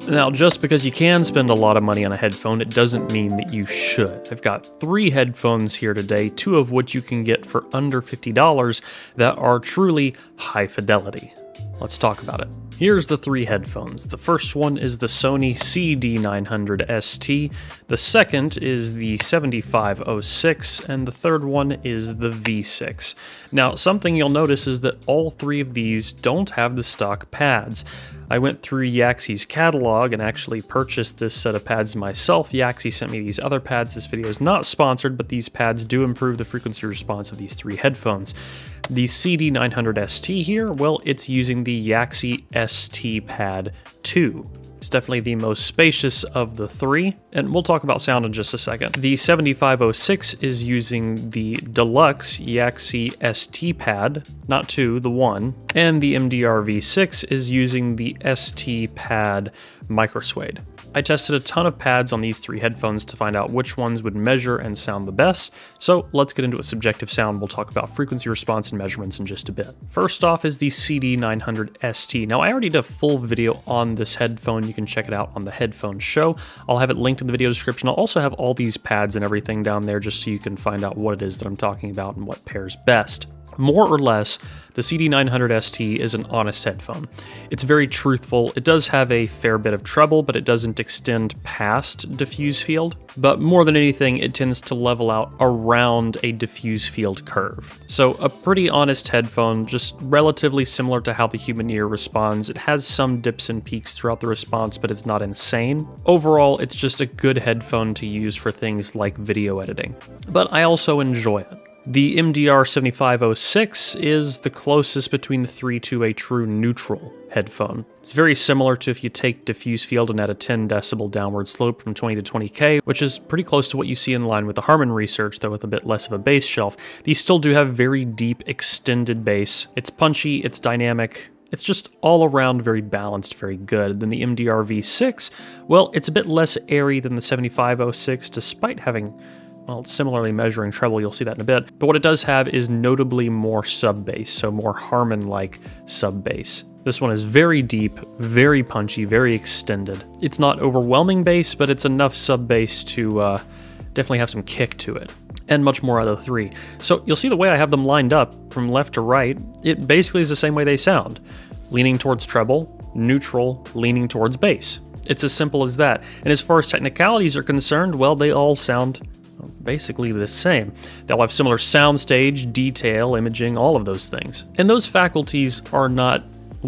Now, just because you can spend a lot of money on a headphone, it doesn't mean that you should. I've got 3 headphones here today, 2 of which you can get for under $50 that are truly high fidelity. Let's talk about it. Here's the 3 headphones. The first one is the Sony CD900ST, the second is the 7506, and the third one is the V6. Now, something you'll notice is that all 3 of these don't have the stock pads. I went through Yaxie's catalog and actually purchased this set of pads myself. Yaxie sent me these other pads. This video is not sponsored, but these pads do improve the frequency response of these 3 headphones. The CD900ST here, well, it's using the Yaxie ST Pad 2. It's definitely the most spacious of the 3, and we'll talk about sound in just a second. The 7506 is using the deluxe Yaxie ST Pad, not 2, the 1, and the MDR V6 is using the ST Pad Microsuede. I tested a ton of pads on these 3 headphones to find out which ones would measure and sound the best, so let's get into a subjective sound. We'll talk about frequency response and measurements in just a bit. First off is the CD900ST. Now, I already did a full video on this headphone. You can check it out on the Headphone Show. I'll have it linked in the video description. I'll also have all these pads and everything down there just so you can find out what it is that I'm talking about and what pairs best. More or less, the CD900ST is an honest headphone. It's very truthful. It does have a fair bit of treble, but it doesn't extend past diffuse field. But more than anything, it tends to level out around a diffuse field curve. So a pretty honest headphone, just relatively similar to how the human ear responds. It has some dips and peaks throughout the response, but it's not insane. Overall, it's just a good headphone to use for things like video editing. But I also enjoy it. The MDR 7506 is the closest between the 3 to a true neutral headphone. It's very similar to if you take diffuse field and add a 10 decibel downward slope from 20 to 20K, which is pretty close to what you see in line with the Harman research, though with a bit less of a bass shelf. These still do have very deep, extended bass. It's punchy, it's dynamic. It's just all around very balanced, very good. Then the MDR V6, well, it's a bit less airy than the 7506, despite having, well, similarly measuring treble, you'll see that in a bit. But what it does have is notably more sub-bass, so more Harman-like sub-bass. This one is very deep, very punchy, very extended. It's not overwhelming bass, but it's enough sub-bass to definitely have some kick to it. And much more out of the 3. So you'll see the way I have them lined up from left to right, it basically is the same way they sound. Leaning towards treble, neutral, leaning towards bass. It's as simple as that. And as far as technicalities are concerned, well, they all sound basically the same. They'll have similar soundstage, detail, imaging, all of those things. And those faculties are not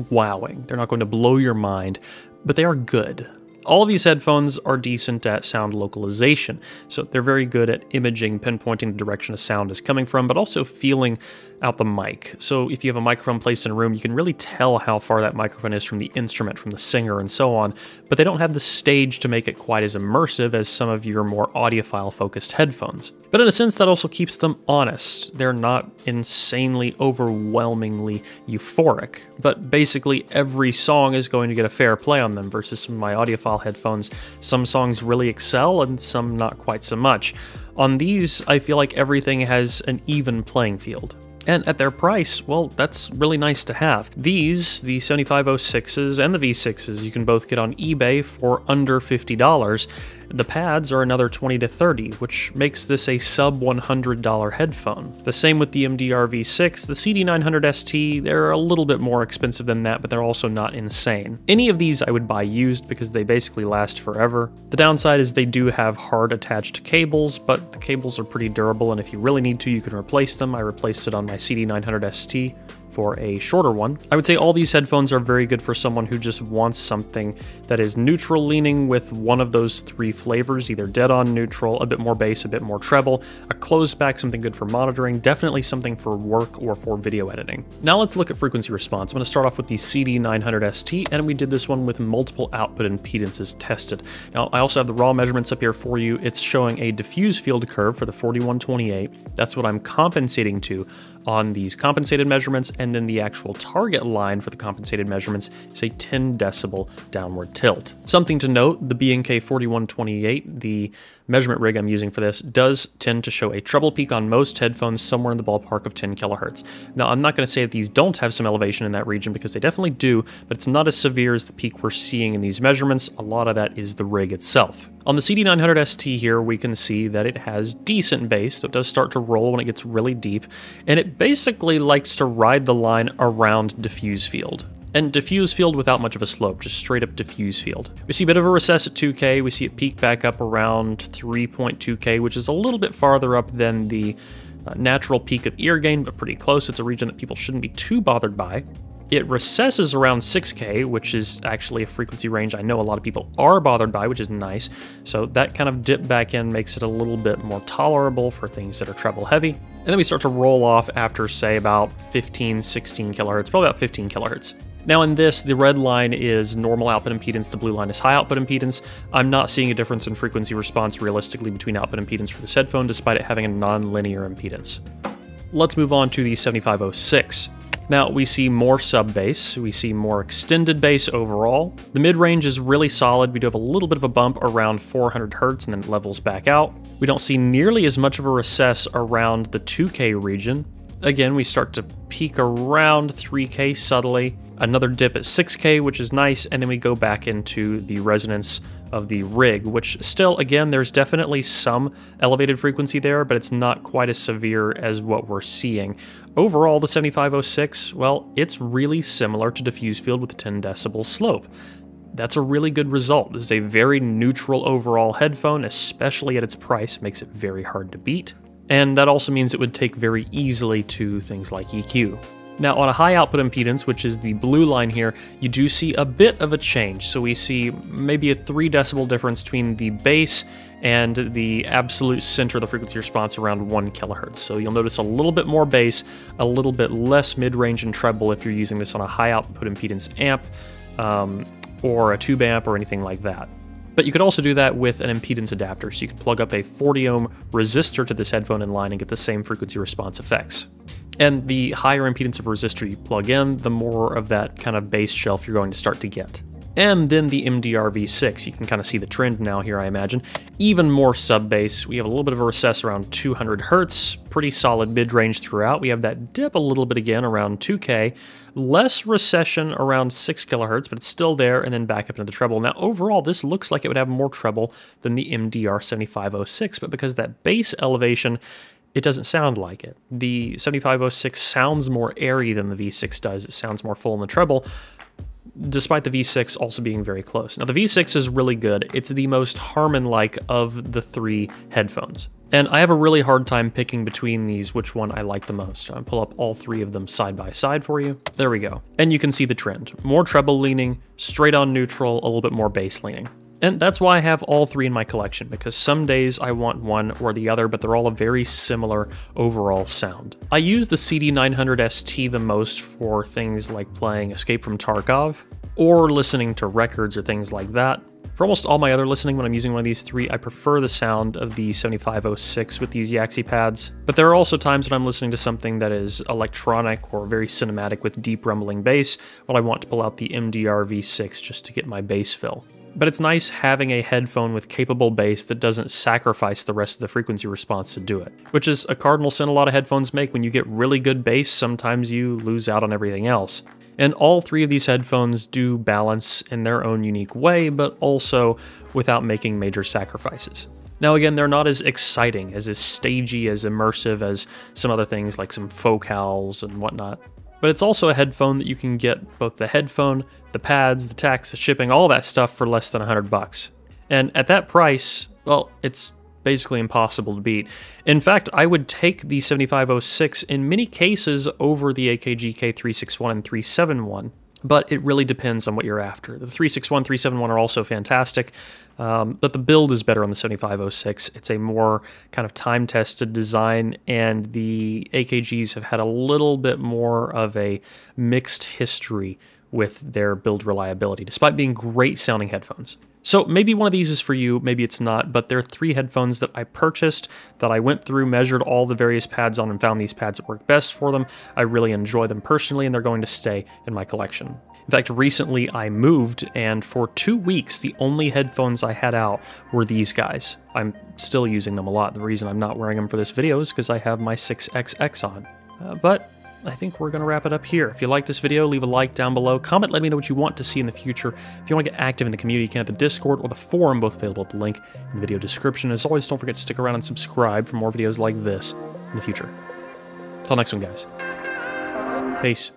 wowing. They're not going to blow your mind, but they are good. All of these headphones are decent at sound localization, so they're very good at imaging, pinpointing the direction a sound is coming from, but also feeling out the mic. So if you have a microphone placed in a room, you can really tell how far that microphone is from the instrument, from the singer, and so on, but they don't have the stage to make it quite as immersive as some of your more audiophile-focused headphones. But in a sense, that also keeps them honest. They're not insanely, overwhelmingly euphoric, but basically every song is going to get a fair play on them versus some of my audiophile headphones. Some songs really excel and some not quite so much. On these, I feel like everything has an even playing field. And at their price, well, that's really nice to have. These, the 7506s and the V6s, you can both get on eBay for under $50. The pads are another $20 to $30, which makes this a sub $100 headphone. The same with the MDR V6, the CD900ST, they're a little bit more expensive than that, but they're also not insane. Any of these I would buy used because they basically last forever. The downside is they do have hard attached cables, but the cables are pretty durable, and if you really need to, you can replace them. I replaced it on my CD900ST for a shorter one. I would say all these headphones are very good for someone who just wants something that is neutral leaning with one of those 3 flavors, either dead on neutral, a bit more bass, a bit more treble, a closed back, something good for monitoring, definitely something for work or for video editing. Now let's look at frequency response. I'm going to start off with the CD900ST, and we did this one with multiple output impedances tested. Now I also have the raw measurements up here for you. It's showing a diffuse field curve for the 4128. That's what I'm compensating to on these compensated measurements, and then the actual target line for the compensated measurements is a 10 decibel downward tilt. Something to note, the B&K 4128, the measurement rig I'm using for this, does tend to show a treble peak on most headphones somewhere in the ballpark of 10 kilohertz. Now, I'm not going to say that these don't have some elevation in that region, because they definitely do, but it's not as severe as the peak we're seeing in these measurements. A lot of that is the rig itself. On the CD900 ST here, we can see that it has decent bass, so it does start to roll when it gets really deep, and it basically likes to ride the line around diffuse field. And diffuse field without much of a slope, just straight up diffuse field. We see a bit of a recess at 2K, we see it peak back up around 3.2K, which is a little bit farther up than the natural peak of ear gain, but pretty close. It's a region that people shouldn't be too bothered by. It recesses around 6K, which is actually a frequency range I know a lot of people are bothered by, which is nice. So that kind of dip back in makes it a little bit more tolerable for things that are treble heavy. And then we start to roll off after, say, about 15, 16 kilohertz, probably about 15 kilohertz. Now in this, the red line is normal output impedance, the blue line is high output impedance. I'm not seeing a difference in frequency response realistically between output impedance for this headphone, despite it having a non-linear impedance. Let's move on to the 7506. Now we see more sub-bass, we see more extended bass overall. The mid-range is really solid. We do have a little bit of a bump around 400 hertz and then it levels back out. We don't see nearly as much of a recess around the 2K region. Again, we start to peak around 3K subtly, another dip at 6K, which is nice, and then we go back into the resonance of the rig, which still, again, there's definitely some elevated frequency there, but it's not quite as severe as what we're seeing. Overall, the 7506, well, it's really similar to diffuse field with a 10 decibel slope. That's a really good result. This is a very neutral overall headphone, especially at its price. It makes it very hard to beat. And that also means it would take very easily to things like EQ. Now on a high output impedance, which is the blue line here, you do see a bit of a change. So we see maybe a 3 decibel difference between the bass and the absolute center of the frequency response around 1 kilohertz. So you'll notice a little bit more bass, a little bit less mid-range and treble if you're using this on a high output impedance amp or a tube amp or anything like that. But you could also do that with an impedance adapter, so you could plug up a 40 ohm resistor to this headphone in line and get the same frequency response effects. And the higher impedance of resistor you plug in, the more of that kind of bass shelf you're going to start to get. And then the MDR V6, you can kind of see the trend now here, I imagine. Even more sub-bass. We have a little bit of a recess around 200 hertz, pretty solid mid-range throughout. We have that dip a little bit again around 2K, less recession around 6 kilohertz, but it's still there, and then back up into the treble. Now overall, this looks like it would have more treble than the MDR 7506, but because that bass elevation, it doesn't sound like it. The 7506 sounds more airy than the V6 does. It sounds more full in the treble, despite the V6 also being very close. Now the V6 is really good. It's the most Harman-like of the 3 headphones. And I have a really hard time picking between these which one I like the most. I'll pull up all 3 of them side by side for you. There we go. And you can see the trend. More treble leaning, straight on neutral, a little bit more bass leaning. And that's why I have all 3 in my collection, because some days I want one or the other, but they're all a very similar overall sound. I use the CD900 ST the most for things like playing Escape from Tarkov, or listening to records or things like that. For almost all my other listening, when I'm using one of these 3, I prefer the sound of the 7506 with these Yaxi pads. But there are also times when I'm listening to something that is electronic or very cinematic with deep rumbling bass, when I want to pull out the MDR V6 just to get my bass fill. But it's nice having a headphone with capable bass that doesn't sacrifice the rest of the frequency response to do it, which is a cardinal sin a lot of headphones make. When you get really good bass, sometimes you lose out on everything else. And all 3 of these headphones do balance in their own unique way, but also without making major sacrifices. Now again, they're not as exciting, as stagey, as immersive as some other things like some focals and whatnot. But it's also a headphone that you can get both the headphone, the pads, the tax, the shipping, all that stuff for less than $100. And at that price, well, it's basically impossible to beat. In fact, I would take the 7506 in many cases over the AKG K361 and 371, but it really depends on what you're after. The 361, 371 are also fantastic, but the build is better on the 7506. It's a more kind of time-tested design, and the AKGs have had a little bit more of a mixed history with their build reliability, despite being great sounding headphones. So maybe one of these is for you, maybe it's not, but there are 3 headphones that I purchased, that I went through, measured all the various pads on, and found these pads that work best for them. I really enjoy them personally, and they're going to stay in my collection. In fact, recently I moved, and for 2 weeks, the only headphones I had out were these guys. I'm still using them a lot. The reason I'm not wearing them for this video is because I have my 6XX on. But I think we're going to wrap it up here. If you like this video, leave a like down below. Comment, let me know what you want to see in the future. If you want to get active in the community, you can have the Discord or the forum, both available at the link in the video description. As always, don't forget to stick around and subscribe for more videos like this in the future. Till next one, guys. Peace.